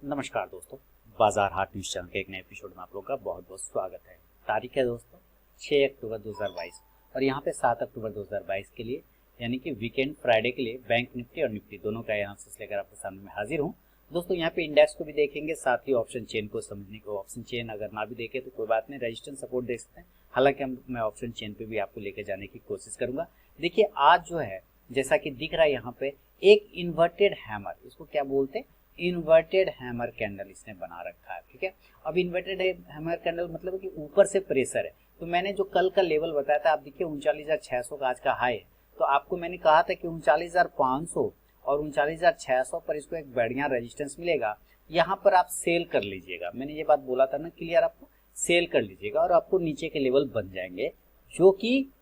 नमस्कार दोस्तों, बाजार हाट न्यूज़ चैनल के एक नए एपिसोड में आप लोगों का बहुत बहुत स्वागत है। तारीख है दोस्तों 6 अक्टूबर 2022 और यहाँ पे 7 अक्टूबर 2022 के लिए यानी कि वीकेंड फ्राइडे के लिए बैंक निफ्टी और निफ्टी दोनों का एनालिसिस लेकर आपके सामने में हाजिर हूँ। दोस्तों यहाँ पे इंडेक्स को भी देखेंगे, साथ ही ऑप्शन चेन को समझने को, ऑप्शन चेन अगर ना भी देखे तो कोई बात नहीं, रेजिस्टेंस सपोर्ट देख सकते हैं। हालांकि मैं ऑप्शन चेन पे भी आपको लेकर जाने की कोशिश करूंगा। देखिए आज जो है जैसा कि दिख रहा है यहाँ पे एक इन्वर्टेड हैमर, इसको क्या बोलते हैं, इन्वर्टेड हैमर कैंडल इसने बना रखा है। ठीक है, अब इन्वर्टेड हैमर कैंडल मतलब कि ऊपर से प्रेशर है। तो मैंने जो कल का लेवल बताया था, आप देखिए 39,600 का आज का हाई है। तो आपको मैंने कहा था कि 39,500 और 39,600 पर इसको एक बढ़िया रेजिस्टेंस मिलेगा, यहाँ पर आप सेल कर लीजिएगा। मैंने ये बात बोला था ना क्लियर, आपको सेल कर लीजिएगा और आपको नीचे के लेवल बन जाएंगे जो कि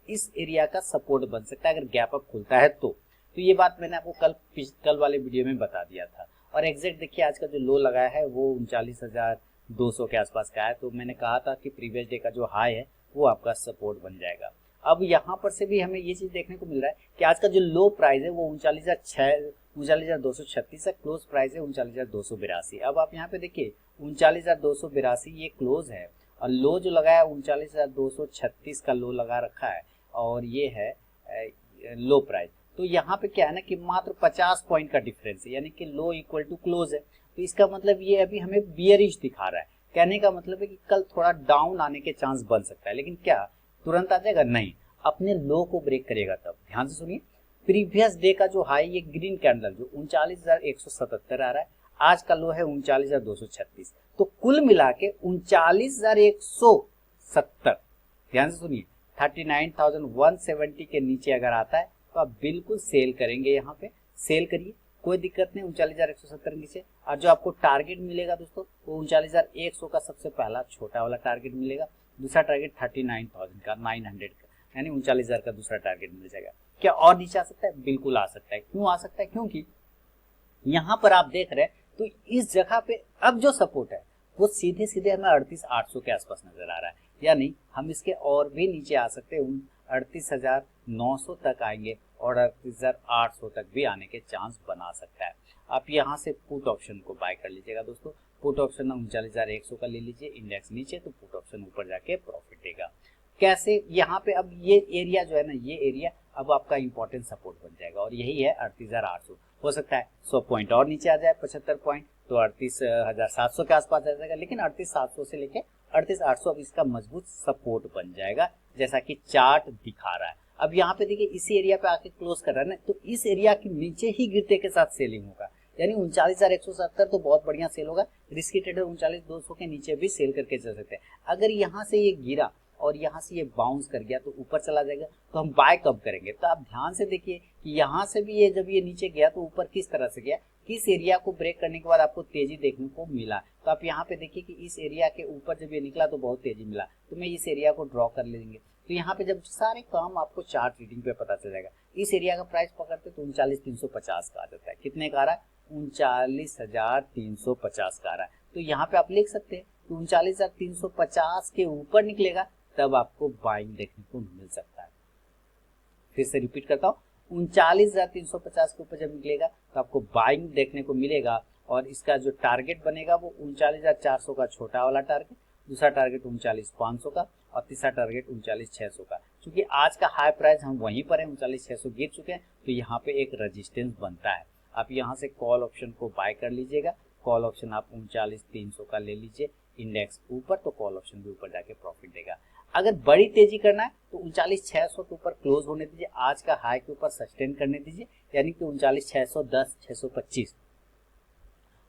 इस एरिया का सपोर्ट बन सकता है अगर गैप अप खुलता है तो ये बात मैंने आपको कल वाले वीडियो में बता दिया था। और एग्जैक्ट देखिए आज का जो लो लगाया है वो 39,200 के आसपास का है। तो मैंने कहा था कि प्रीवियस डे का जो हाई है वो आपका सपोर्ट बन जाएगा। अब यहाँ पर से भी हमें ये चीज देखने को मिल रहा है कि आज का जो लो प्राइस है वो 39,236 है, क्लोज प्राइस है 39,282। अब आप यहाँ पे देखिए 39,282 ये क्लोज है और लो जो लगाया 39,236 का लो लगा रखा है और ये है लो प्राइस। तो यहाँ पे क्या है ना कि मात्र 50 पॉइंट का डिफरेंस है, यानी कि लो इक्वल टू क्लोज है। तो इसका मतलब ये अभी हमें बियरिश दिखा रहा है। कहने का मतलब है कि कल थोड़ा डाउन आने के चांस बन सकता है, लेकिन क्या तुरंत आ जाएगा? नहीं, अपने लो को ब्रेक करेगा तब। ध्यान से सुनिए, प्रीवियस डे का जो हाई ये ग्रीन कैंडल जो 39,177 आ रहा है, आज का लो है 39,236। तो कुल मिला के 39,170। ध्यान से सुनिए, 39,170 के नीचे अगर आता है तो आप बिल्कुल सेल करेंगे। यहाँ पे सेल करिए, कोई दिक्कत नहीं। 39,170 नीचे और जो आपको टारगेट मिलेगा दोस्तों वो 39,100 का सबसे पहला छोटा वाला टारगेट मिलेगा। दूसरा टारगेट 39,000 का, 900 का, यानी 39,000 का दूसरा टारगेट मिल जाएगा। क्या और नीचे आ सकता है? बिल्कुल आ सकता है। क्यों आ सकता है? क्योंकि यहाँ पर आप देख रहे हैं तो इस जगह पे अब जो सपोर्ट है वो सीधे सीधे हमें 38,800 के आसपास नजर आ रहा है, यानी हम इसके और भी नीचे आ सकते हैं, 38,900 तक आएंगे और 38,800 तक भी आने के चांस बना सकता है। आप यहाँ से पुट ऑप्शन को बाय कर लीजिएगा दोस्तों। पुट ऑप्शन 39,100 का ले लीजिए, इंडेक्स नीचे तो पुट ऑप्शन ऊपर जाके प्रॉफिट देगा। कैसे? यहाँ पे अब ये एरिया जो है ना, ये एरिया अब आपका इंपॉर्टेंट सपोर्ट बन जाएगा और यही है 38,800। हो सकता है 100 पॉइंट और नीचे आ जाए, 75 पॉइंट, तो 38,700 के आसपास आ जाएगा। लेकिन 38,700 से लेके 38,800 अब इसका मजबूत सपोर्ट बन जाएगा, जैसा कि चार्ट दिखा रहा है। अब यहाँ पे देखिए इसी एरिया पे आके क्लोज कर रहा है ना, तो इस एरिया के नीचे ही गिरते के साथ सेलिंग होगा, यानी 39,170 तो बहुत बढ़िया सेल होगा। रिस्की ट्रेडर 39,200 के नीचे भी सेल करके चल सकते हैं। अगर यहाँ से ये गिरा और यहाँ से ये बाउंस कर गया तो ऊपर चला जाएगा, तो हम बाय कब करेंगे? तो आप ध्यान से देखिए कि यहाँ से भी ये जब ये नीचे गया तो ऊपर किस तरह से गया, किस एरिया को ब्रेक करने के बाद आपको तेजी देखने को मिला। तो आप यहाँ पे देखिए कि इस एरिया के ऊपर जब ये निकला तो बहुत तेजी मिला, तो मैं इस एरिया को ड्रॉ कर लेंगे। तो यहाँ पे जब सारे काम आपको चार्ट रीडिंग पे पता चल जाएगा। इस एरिया का प्राइस पकड़ते तो 39,350 का आ जाता है। कितने का आ रहा है? 39,350 का आ रहा है। तो यहाँ पे आप लिख सकते हैं कि 39,350 के ऊपर निकलेगा तब आपको बाइंग देखने को मिल सकता है। फिर से रिपीट करता हूँ, 39,350 के ऊपर जब निकलेगा तो आपको बाइंग देखने को मिलेगा और इसका जो टारगेट बनेगा वो 39,400 का छोटा वाला टारगेट, दूसरा टारगेट 39,500 का और तीसरा टारगेट 39,600 का। क्योंकि आज का हाई प्राइस हम वहीं पर है, 39,600 गिर चुके हैं, तो यहाँ पे एक रेजिस्टेंस बनता है। आप यहाँ से कॉल ऑप्शन को बाय कर लीजिएगा। कॉल ऑप्शन आप 39,300 का ले लीजिए, इंडेक्स ऊपर तो कॉल ऑप्शन भी ऊपर जाके प्रॉफिट देगा। अगर बड़ी तेजी करना है तो 39,600 के ऊपर क्लोज होने दीजिए, आज का हाई के ऊपर सस्टेन करने दीजिए, यानी कि 39,610, 625,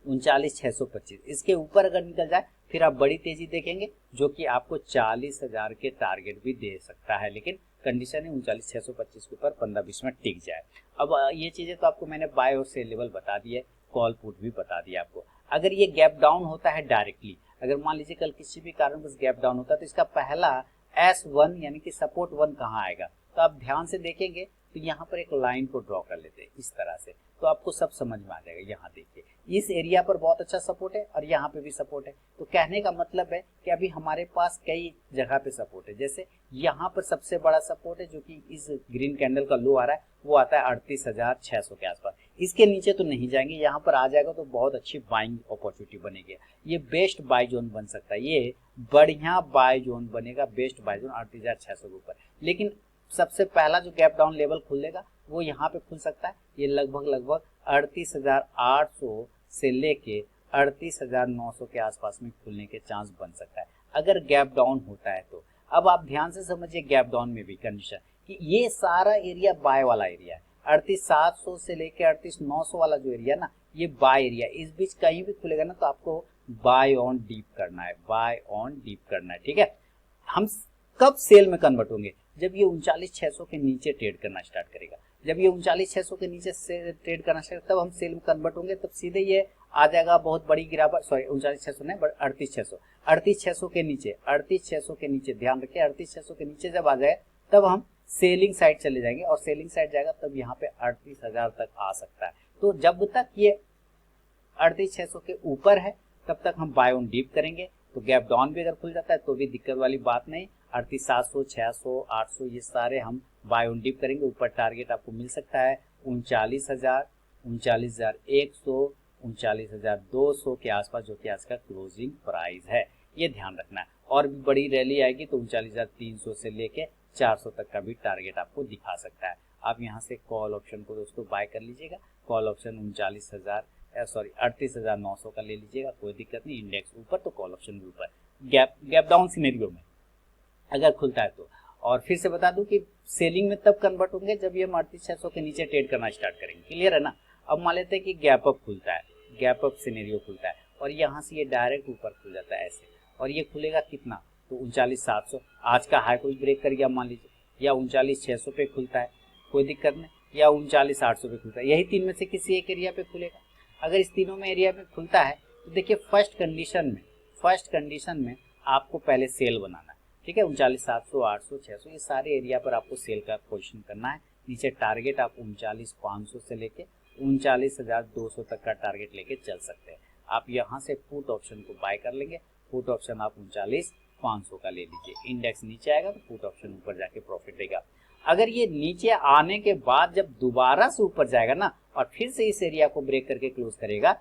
39,625 इसके ऊपर अगर निकल जाए फिर आप बड़ी तेजी देखेंगे जो कि आपको 40,000 के टारगेट भी दे सकता है। लेकिन कंडीशन है 39,625 के ऊपर 15-20 मिनट टिक जाए। अब ये चीजें तो आपको मैंने बाय और सेल लेवल बता दिए, कॉल पुट भी बता दिया आपको। अगर ये गैप डाउन होता है डायरेक्टली, अगर मान लीजिए कल किसी भी कारण बस गैप डाउन होता है तो इसका पहला S1 यानी कि सपोर्ट 1 कहाँ आएगा, तो आप ध्यान से देखेंगे तो यहाँ पर एक लाइन को ड्रॉ कर लेते हैं इस तरह से, तो आपको सब समझ में आ जाएगा। यहाँ देखिए इस एरिया पर बहुत अच्छा सपोर्ट है और यहाँ पे भी सपोर्ट है। तो कहने का मतलब है कि अभी हमारे पास कई जगह पे सपोर्ट है। जैसे यहाँ पर सबसे बड़ा सपोर्ट है जो कि इस ग्रीन कैंडल का लो आ रहा है, वो आता है 38,600 के आसपास। इसके नीचे तो नहीं जाएंगे, यहाँ पर आ जाएगा तो बहुत अच्छी बाइंग अपॉर्चुनिटी बनेगी। ये बेस्ट बाय जोन बन सकता है, ये बढ़िया बाय जोन बनेगा, बेस्ट बाय जोन 38,600 के ऊपर। लेकिन सबसे पहला जो गैप डाउन लेवल खुलेगा वो यहाँ पे खुल सकता है, ये लगभग 38,800 से लेके 38,900 के आसपास में खुलने के चांस बन सकता है अगर गैप डाउन होता है तो। अब आप ध्यान से समझिए गैप डाउन में भी कंडीशन कि ये सारा एरिया बाय वाला एरिया है, 38,700 से लेके 38,900 वाला जो एरिया ना, ये बाय एरिया। इस बीच कहीं भी खुलेगा ना तो आपको बाय ऑन डीप करना है, बाय ऑन डीप करना है, ठीक है। हम कब सेल में कन्वर्ट होंगे? जब ये 39,600 के नीचे ट्रेड करना स्टार्ट करेगा। जब ये 39,600 के नीचे से ट्रेड करना स्टार्ट तब हम सेल में कन्वर्ट होंगे, तब सीधे ये आ जाएगा बहुत बड़ी गिरावट। सॉरी 39,600 नहीं, 38,600 के नीचे, 38,600 के नीचे ध्यान रखिए, 38,600 के नीचे जब आ जाए तब हम सेलिंग साइड चले जाएंगे, और सेलिंग साइड जाएगा तब यहाँ पे 38,000 तक आ सकता है। तो जब तक ये 38,600 के ऊपर है तब तक हम बाय ऑन डीप करेंगे। तो गैप डाउन भी अगर खुल जाता है तो भी दिक्कत वाली बात नहीं, 38,700, 600, 800 ये सारे हम बाय ऑन डीप करेंगे। ऊपर टारगेट आपको मिल सकता है 39,000, 39,100, 39,200 के आसपास, जो कि आज का क्लोजिंग प्राइस है, ये ध्यान रखना है। और भी बड़ी रैली आएगी तो 39,300 से लेके 400 तक का भी टारगेट आपको दिखा सकता है। आप यहाँ से कॉल ऑप्शन को दोस्तों बाय कर लीजिएगा, कॉल ऑप्शन 38,900 का ले लीजिएगा, कोई दिक्कत नहीं। इंडेक्स ऊपर तो कॉल ऑप्शन भी ऊपर, गैप डाउन सिनेरियो में अगर खुलता है तो। और फिर से बता दूं कि सेलिंग में तब कन्वर्ट होंगे जब ये 38,600 के नीचे ट्रेड करना स्टार्ट करेंगे, क्लियर है ना। अब मान लेते हैं कि गैप अप खुलता है, गैप अप सिनेरियो खुलता है और यहाँ से ये डायरेक्ट ऊपर खुल जाता है ऐसे, और ये खुलेगा कितना, तो 39,700, आज का हाई कोई ब्रेक कर गया मान लीजिए, या 39,600 पे खुलता है, कोई दिक्कत नहीं, या 39,800 पे खुलता है, यही तीन में से किसी एक एरिया पे खुलेगा। अगर इस तीनों में एरिया में खुलता है तो देखिए फर्स्ट कंडीशन में आपको पहले सेल बनाना है, ठीक है। 39,700, 800, 600 ये सारे एरिया पर आपको सेल का पोजीशन करना है। नीचे टारगेट आप 39,500 से लेके 39,200 तक का टारगेट लेके चल सकते हैं। आप यहाँ से पुट ऑप्शन को बाय कर लेंगे, पुट ऑप्शन आप 39,500 का ले लीजिए। इंडेक्स नीचे आएगा तो पुट ऑप्शन ऊपर जाके प्रॉफिट देगा। अगर ये नीचे आने के बाद जब दोबारा से ऊपर जाएगा ना और फिर से इस एरिया को ब्रेक करके क्लोज करेगा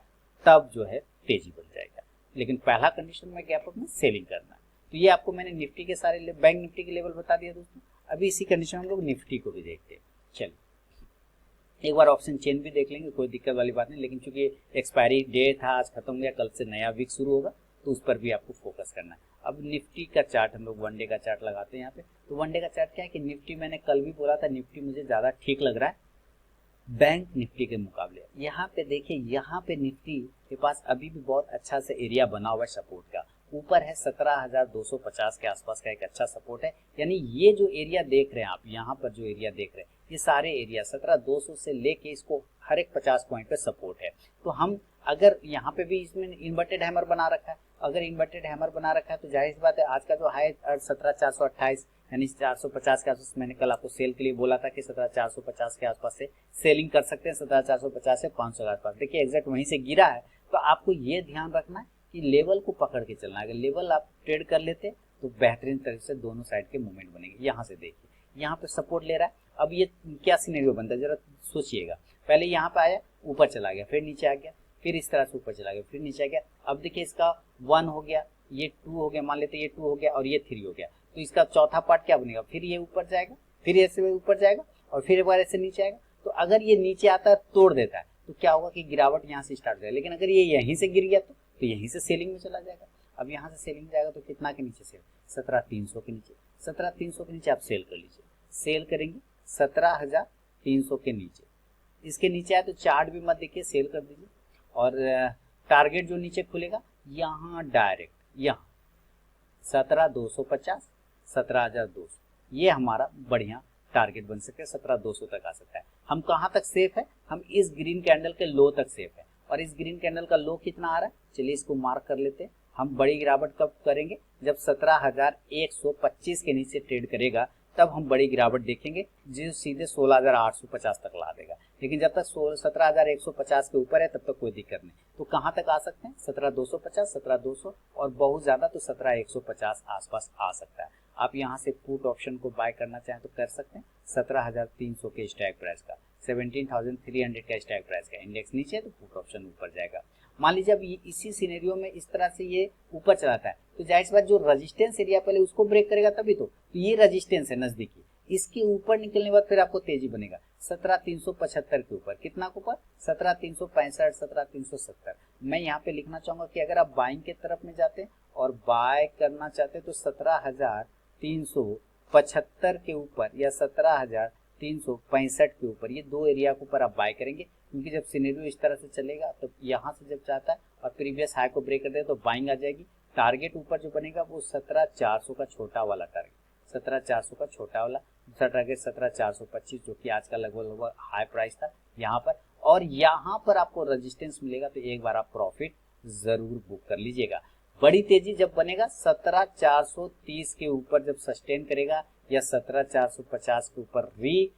तब जो है तेजी बन जाएगा। लेकिन पहला कंडीशन में गैप अप में सेलिंग करना है। तो ये आपको मैंने निफ्टी के सारे बैंक निफ्टी के लेवल बता दिया दोस्तों। अभी इसी कंडीशन में हम लोग निफ्टी को भी देखते हैं। चलिए एक बार ऑप्शन चेन भी देख लेंगे, कोई दिक्कत वाली बात नहीं। लेकिन चूंकि एक्सपायरी डे था, आज खत्म हो गया, कल से नया वीक शुरू होगा तो उस पर भी आपको फोकस करना है। अब निफ्टी का चार्ट हम लोग वनडे का चार्ट लगाते हैं यहाँ पे। तो वनडे का चार्ट क्या है कि निफ्टी, मैंने कल भी बोला था निफ्टी मुझे ज़्यादा ठीक लग रहा है बैंक निफ्टी के मुकाबले। यहाँ पे देखिए, यहाँ पे निफ्टी के पास अभी भी बहुत अच्छा से एरिया बना हुआ है सपोर्ट का। ऊपर है 17,250 के आसपास का एक अच्छा सपोर्ट है। यानी ये जो एरिया देख रहे हैं आप, यहाँ पर जो एरिया देख रहे हैं, ये सारे एरिया 17,200 से लेके इसको हर एक 50 पॉइंट पे सपोर्ट है। तो हम अगर यहाँ पे भी इसमें इन्वर्टेड हैमर बना रखा है, अगर इन्वर्टेड हैमर बना रखा है तो जाहिर सी बात है आज का जो हाई 17,428 यानी 450 के आसपास, मैंने कल आपको सेल के लिए बोला था कि 17,450 के आसपास से सेलिंग कर सकते हैं, 17,450 से 500 के आसपास। देखिए एग्जैक्ट वहीं से गिरा है। तो आपको ये ध्यान रखना है कि लेवल को पकड़ के चलना है। अगर लेवल आप ट्रेड कर लेते तो बेहतरीन तरीके से दोनों साइड के मूवमेंट बनेंगे। यहाँ से देखिए, यहाँ पे सपोर्ट ले रहा है। अब ये क्या सिनेरियो बनता है जरा सोचिएगा। पहले यहाँ पे आया, ऊपर चला गया, फिर नीचे आ गया, फिर इस तरह से ऊपर चला गया, फिर नीचे आ गया। अब देखिए इसका 1 हो गया, ये 2 हो गया, मान लेते ये 2 हो गया और ये 3 हो गया। तो इसका चौथा पार्ट क्या बनेगा, फिर ये ऊपर जाएगा, फिर ऐसे ऊपर जाएगा और फिर एक बार ऐसे नीचे आएगा। तो अगर ये नीचे आता है तोड़ देता है तो क्या होगा कि गिरावट यहाँ से स्टार्ट हो जाएगी। लेकिन अगर ये यहीं से गिर गया तो यहीं से सेलिंग में चला जाएगा। अब यहाँ से सेलिंग जाएगा तो कितना के नीचे सेल, 17,300 के नीचे, 17,300 के नीचे आप सेल कर लीजिए। सेल करेंगे 17,300 के नीचे। इसके नीचे आए तो चार्ट भी मत देखिए, सेल कर दीजिए। और टारगेट जो नीचे खुलेगा यहाँ डायरेक्ट, यहाँ 17,250, 17,200, ये हमारा बढ़िया टारगेट बन सकता है। 17,200 तक आ सकता है। हम कहाँ तक सेफ है, हम इस ग्रीन कैंडल के लो तक सेफ है। और इस ग्रीन कैंडल का लो कितना आ रहा है, चलिए इसको मार्क कर लेते हैं। हम बड़ी गिरावट कब करेंगे, जब 17,125 के नीचे ट्रेड करेगा तब हम बड़ी गिरावट देखेंगे जो सीधे 16,850 तक ला देगा। लेकिन जब तक 17,150 के ऊपर है तब तक कोई दिक्कत नहीं। तो कहाँ तक आ सकते हैं, 17,250, 17,200 और बहुत ज़्यादा तो 17,150 आसपास आ सकता है। आप यहाँ से पुट ऑप्शन को बाय करना चाहें तो कर सकते हैं 17,300 के स्ट्राइक प्राइस का। 17,300 का स्ट्राइक प्राइस का। इंडेक्स नीचे है तो पुट ऑप्शन ऊपर जाएगा। मान लीजिए अब इसी सिनेरियो में इस तरह से ये ऊपर चलाता है तो जाहिर सी बात जो रजिस्टेंस एरिया पहले उसको ब्रेक करेगा तभी तो ये रजिस्टेंस है नजदीकी, इसके ऊपर निकलने के बाद फिर आपको तेजी बनेगा 17,375 के ऊपर। कितना के ऊपर? 17,365, 17,370। मैं यहाँ पे लिखना चाहूंगा कि अगर आप बाइंग के तरफ में जाते हैं और बाय करना चाहते हैं तो 17,375 के ऊपर या 17,365 के ऊपर, ये दो एरिया के ऊपर आप बाय करेंगे, क्योंकि जब सिनेरियो इस तरह से चलेगा तो यहाँ से जब चाहता है और प्रीवियस हाई को ब्रेक कर दे तो बाइंग आ जाएगी। टारगेट ऊपर जो बनेगा वो 17,400 का छोटा वाला टारगेट, 17,400 का छोटा वाला। दूसरा टारगेट 17,425 जो कि आज का लगभग हाई प्राइस था यहाँ पर, और यहाँ पर आपको रेजिस्टेंस मिलेगा तो एक बार आप प्रॉफिट जरूर बुक कर लीजिएगा। बड़ी तेजी जब बनेगा 17,430 के ऊपर जब सस्टेन करेगा या 17,450 के ऊपर री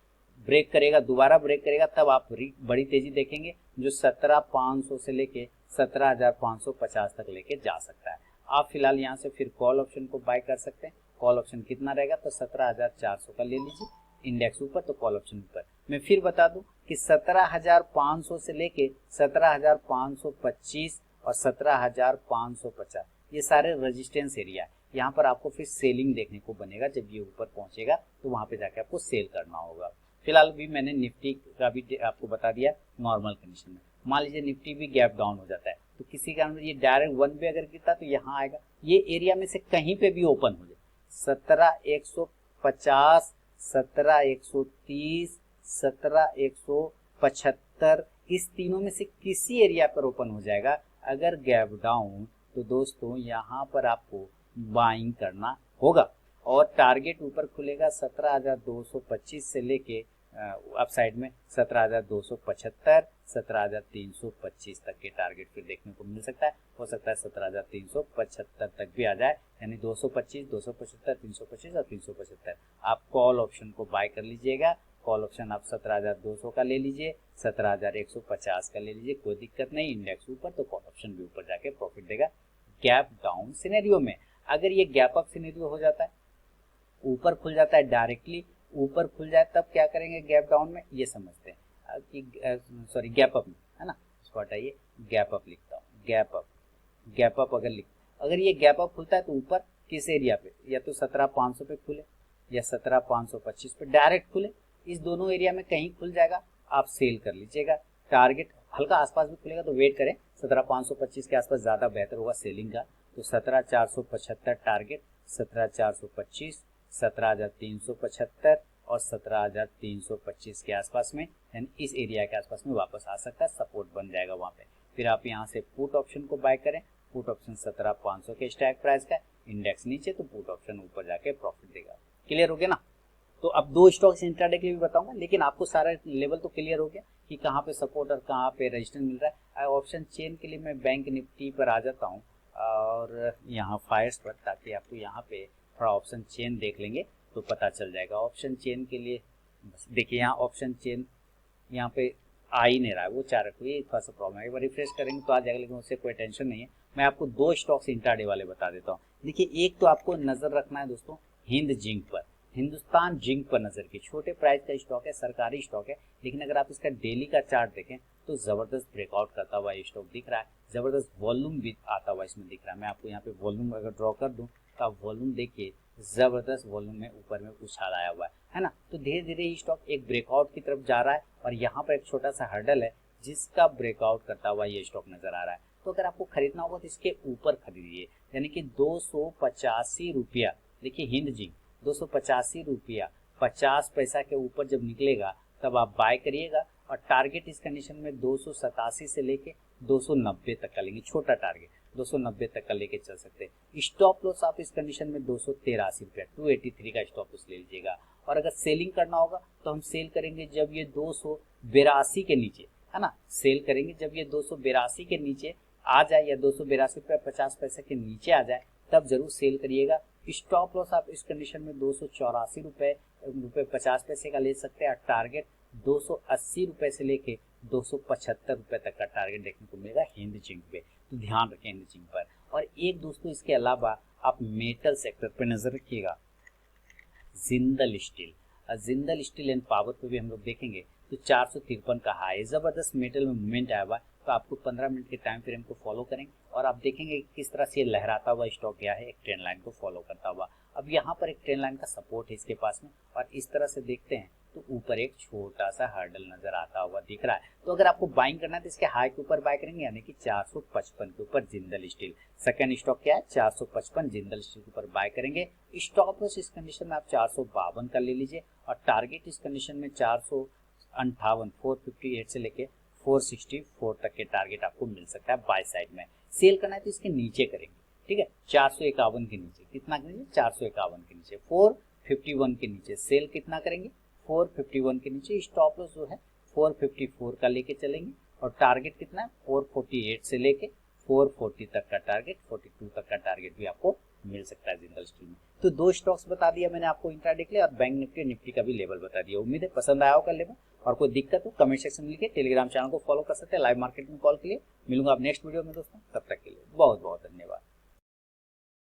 ब्रेक करेगा, दोबारा ब्रेक करेगा, तब आप बड़ी तेजी देखेंगे जो 17,500 से लेके 17,550 तक लेके जा सकता है। आप फिलहाल यहाँ से फिर कॉल ऑप्शन को बाय कर सकते हैं। कॉल ऑप्शन कितना रहेगा तो 17,400 का ले लीजिए, इंडेक्स ऊपर तो कॉल ऑप्शन ऊपर। मैं फिर बता दूं कि 17,500 से लेके 17,525 और 17,550 ये सारे रेजिस्टेंस एरिया है। यहाँ पर आपको फिर सेलिंग देखने को बनेगा, जब ये ऊपर पहुंचेगा तो वहां पे जाके आपको सेल करना होगा। फिलहाल भी मैंने निफ्टी का भी आपको बता दिया नॉर्मल कंडीशन में। मान लीजिए निफ्टी भी गैप डाउन हो जाता है तो किसी कारण ये डायरेक्ट 1 पे अगर गिरता तो यहाँ आएगा, ये एरिया में से कहीं पे भी ओपन हो जाए 17,150, 17,130, 17,175 इस तीनों में से किसी एरिया पर ओपन हो जाएगा अगर गैप डाउन, तो दोस्तों यहाँ पर आपको बाइंग करना होगा। और टारगेट ऊपर खुलेगा 17,225 से लेके अपसाइड में 17,275, 17,325 तक के टारगेट फिर देखने को मिल सकता है। हो सकता है 17,375 तक भी आ जाए, यानी 225, 275, 325 और 375। आप कॉल ऑप्शन को बाय कर लीजिएगा। कॉल ऑप्शन आप 17,200 का ले लीजिए, 17,150 का ले लीजिए, कोई दिक्कत नहीं। इंडेक्स ऊपर तो कॉल ऑप्शन भी ऊपर जाके प्रॉफिट देगा। गैप डाउन सिनेरियो में अगर ये गैप अप सिनेरियो हो जाता है, ऊपर खुल जाता है, डायरेक्टली ऊपर खुल जाए, तब क्या करेंगे गैप डाउन में, ये समझते हैं कि सॉरी गैप अप में, है ना, इसको हटाइए, गैप अप लिखता हूँ। गैप अप अगर ये गैप अप खुलता है तो ऊपर किस एरिया पे, या तो 17,500 पे खुले या 17,525 पे डायरेक्ट खुले, इस दोनों एरिया में कहीं खुल जाएगा, आप सेल कर लीजिएगा। टारगेट हल्का आसपास भी खुलेगा तो वेट करें, 17,525 के आसपास ज्यादा बेहतर होगा सेलिंग का। तो 17,475 टारगेट, 17,425, 17,375 और 17,325 के आसपास में, यानी इस एरिया के आसपास में वापस आ सकता है, सपोर्ट बन जाएगा वहां पे। फिर आप यहाँ से पुट ऑप्शन को बाय करें। पुट ऑप्शन 17,500 के स्ट्राइक प्राइस का, इंडेक्स नीचे तो पुट ऑप्शन ऊपर जाके प्रॉफिट देगा। क्लियर हो गया ना? तो अब दो स्टॉक्स इंट्राडे के लिए भी बताऊंगा, लेकिन आपको सारा लेवल तो क्लियर हो गया कि कहाँ पे सपोर्ट और कहाँ पे रेजिस्टेंस मिल रहा है। ऑप्शन चेन के लिए मैं बैंक निफ्टी पर आ जाता हूँ और यहाँ फायर्स पर, ताकि आपको यहाँ पे थोड़ा ऑप्शन चेन देख लेंगे तो पता चल जाएगा। ऑप्शन चेन के लिए देखिए, यहाँ ऑप्शन चेन यहाँ पे आ ही नहीं रहा है, वो चार ये थोड़ा सा प्रॉब्लम है। एक बार रिफ्रेश करेंगे तो आ जाएगा, लेकिन उससे कोई टेंशन नहीं है। मैं आपको दो स्टॉक्स इंट्राडे वाले बता देता हूँ। देखिए, एक तो आपको नजर रखना है दोस्तों हिंद जिंक पर, हिंदुस्तान जिंक पर नजर की। छोटे प्राइस का स्टॉक है, सरकारी स्टॉक है, लेकिन अगर आप इसका डेली का चार्ट देखें तो जबरदस्त ब्रेकआउट करता हुआ ये स्टॉक दिख रहा है, जबरदस्त वॉल्यूम भी आता हुआ इसमें दिख रहा है। मैं आपको यहाँ पे वॉल्यूम अगर ड्रॉ कर दूं तो आप वॉल्यूम देखिए, जबरदस्त वॉल्यूम में ऊपर में उछाल आया हुआ है ना। तो धीरे धीरे ये स्टॉक एक ब्रेकआउट की तरफ जा रहा है और यहाँ पर एक छोटा सा हर्डल है जिसका ब्रेकआउट करता हुआ ये स्टॉक नजर आ रहा है। तो अगर आपको खरीदना होगा तो इसके ऊपर खरीदिए, यानी कि 285 रुपया। देखिए हिंद जिंक 285 रुपया 50 पैसा के ऊपर जब निकलेगा तब आप बाय करिएगा। और टारगेट इस कंडीशन में 287 से लेके 290 तक का लेंगे, छोटा टारगेट 290 तक का लेके चल सकते हैं। स्टॉप लॉस आप इस कंडीशन में 283 रुपया 283 का स्टॉप लॉस ले लीजिएगा। और अगर सेलिंग करना होगा तो हम सेल करेंगे जब ये 282 के नीचे, है ना, सेल करेंगे जब ये 282 के नीचे आ जाए या 282 रुपया 50 पैसे के नीचे आ जाए, तब जरूर सेल करिएगा। स्टॉप लॉस आप इस कंडीशन में 284 रुपये 50 पैसे का ले सकते हैं। और टारगेट 280 रुपये से लेके 275 रुपये तक का टारगेट देखने को मिलेगा हिंद जिंक पे, तो ध्यान रखें हिंद जिंक पर। और एक दोस्तों इसके अलावा आप मेटल सेक्टर पर नजर रखिएगा, जिंदल स्टील एंड पावर पे भी हम लोग देखेंगे। तो 453 का हाई, जबरदस्त मेटल में मूवमेंट आया हुआ है। तो आपको 15 मिनट के टाइम फ्रेम को फॉलो करेंगे और आप देखेंगे कि किस तरह से ये लहराता हुआ स्टॉक गया है एक ट्रेंड लाइन को फॉलो करता हुआ। अब यहाँ पर एक ट्रेंड लाइन का सपोर्ट है इसके पास में, और इस तरह से देखते हैं तो ऊपर एक छोटा सा हर्डल नजर आता हुआ दिख रहा है। तो अगर आपको बाइंग करना है तो इसके हाई के ऊपर बाय करेंगे, यानी कि 455 के ऊपर जिंदल स्टील। सेकंड स्टॉक क्या है, 455 जिंदल स्टील के ऊपर बाय करेंगे। स्टॉप लॉस इस कंडीशन में आप 452 का ले लीजिए, और टारगेट इस कंडीशन में 458 से लेके 464 तक के टारगेट आपको मिल सकता है बाय साइड में। सेल करना है तो इसके नीचे करेंगे, ठीक है, 451 के नीचे। कितना करेंगे, 451 के नीचे, 451 के नीचे सेल कितना करेंगे, 451 के नीचे। स्टॉप लॉस जो है 454 का लेके चलेंगे, और टारगेट कितना है, 448 से लेके 440 तक का टारगेट, 42 तक का टारगेट भी आपको मिल सकता है जिंदल स्टील में। तो 2 स्टॉक्स बता दिया मैंने आपको इंट्राडे के लिए, और बैंक निफ्टी का भी लेवल बता दिया। उम्मीद है पसंद आया होगा लेवल, और कोई दिक्कत हो कमेंट सेक्शन में लिखिए। टेलीग्राम चैनल को फॉलो कर सकते हैं। लाइव मार्केट में कॉल के लिए मिलूंगा आप नेक्स्ट वीडियो में दोस्तों, तब तक के लिए बहुत